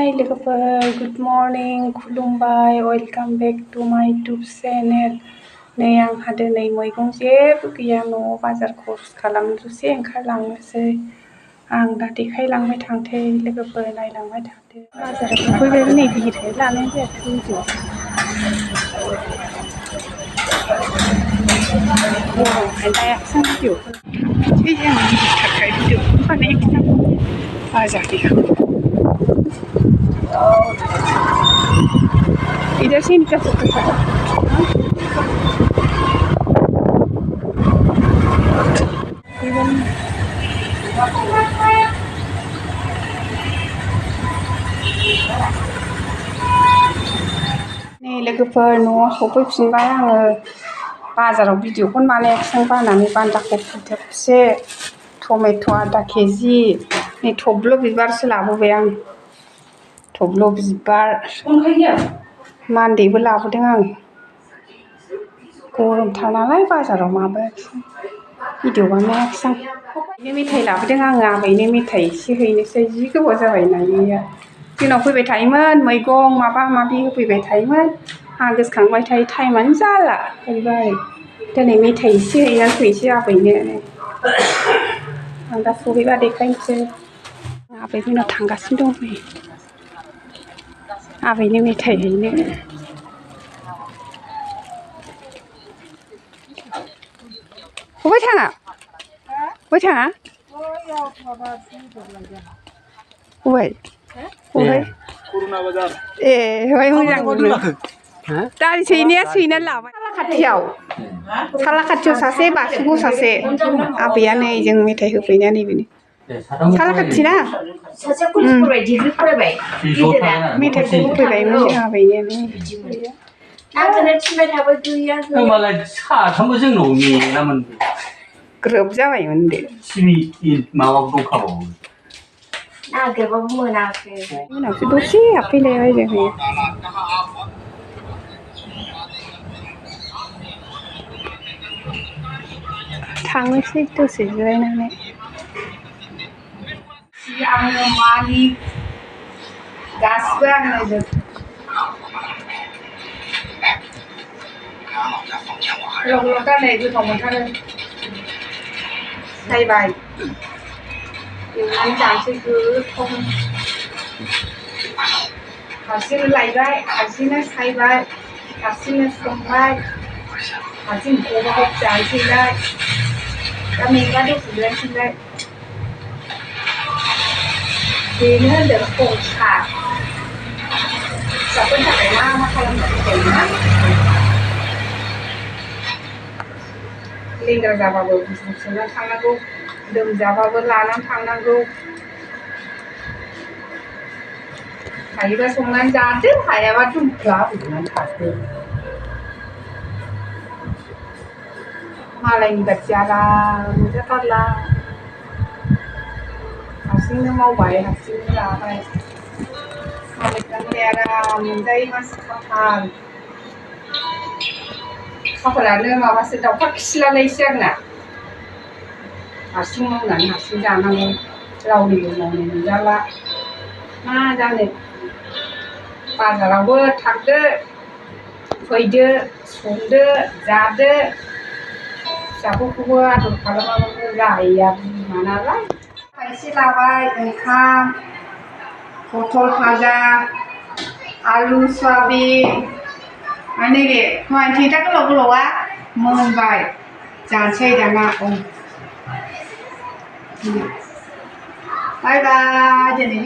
Hi, good morning, खुलुमबाय, welcome back to my YouTube channel. नै आंहा दिनै मैगं जेबो गैया न'आव बाजार खरस खालामनो दसे ओंखारलांनोसै आं दा देखायलांबाय थांसै लोगोफोर नायलांबाय थादो बाजाराव सफैबायबो नै भिडिअ लानाय जायाखै भिडिअ गरमखाय लायाखिसै आं भिडिअखौ थै आं गिदिरथारखाय भिडिअखौ बानायाखिसै आं बाजारनिखौ इधर से निकल सकते हैं नै लोगोफोर न'आव सफैफिनबाय आङो बाजाराव भिडिअखौनो बानायाखिसै आं बानानै बान्दा कफि थोबसे टमेट' आधा केजि नै थब्ल' बिबारसो लाबोबाय आं थब्ल' बिबार मान्देबो लाबोदों आं गरमथार नालाय बाजाराव माबायाखिसै भिडिअ बानायाखिसै आं मेथाइ लाबोदों आङो आबैनो मेथाइ एसे हैनोसै जि गोबाव जाबाय नायैया जोंनाव फैबाय थायोमोन मैगं माबा माबि होफैबाय थायोमोन आं गोसोखांबाय थायो टाइमानो जाला ओरैबाय दिनै मेथाइ एसे हैनानै फैनोसै आबैनो आं दा सहैबा देखायनोसै आबैमोननाव थांगासिनो दं नै आबैनो मेथाइ हैनो बबेहाय थाङा बबेहाय थाङा बबेहाय ए हय मोजां दारि सैनाया सैनानै लाबाय सालाखाथियाव सासे बासुगाव सासे आबैया नै जों मेथाइ होफैनाया नैबेनो सालाखाथि ना मेथाइखौ होफैबायमोन जों आबैनो होमबालाय साथामबो जोंनाव नेनामोन ग्रोब जाबायमोन दे माबाबो दंखाबावो नागिरबाबो मोनाखै उनावसो दसे हाबफैलायबाय जोङो थांनोसै दसे जिरायनानै आङो मालिक गासिबो आंनो जोब लग दा नै गोथाव मोनथारो सायबाय एवनानै जानोसै गोथाव हारसिंनो लायबाय हारसिंनो सायबाय हारसिंनो संबाय हारसिं गबाबो जानोसैलाय दा मेंबा दसे जिरायनोसैलाय बेनो होनदों खरसा फिसाफोरनि थाखाय मा खालामनांगौ जायोना लेंग्रा जाबाबो बिजनेस सोंनानै थांनांगौ लोमजाबाबो लानानै थांनांगौ हायोबा संनानै जादो हायाबा दुमख्ला उन्दुनानै थादो मालायनि बादि आराम मोनजाथारला हारसिंनो मावबाय हारसिंनो जाबाय मालायफ्रालाय आराम मोनजायो मानसि खाफालानो माबासो दाउखा खिलालायसो आंना हारसिं मावनानै हारसिं जानांगौ रावनिबो मावनाय मोनजाला मा जानो बाजारावबो थांदो फैदो संदो जादो फिसाफोरखौबो आदर खालामाबाबो जाहैया बिमा नालाय खायसे लाबाय ओंखाम पटल भाजा आलु सयाबिन नैबे थेथा गोलाव गोलावा मोनबाय जानोसै दाना बाय बाय दिनै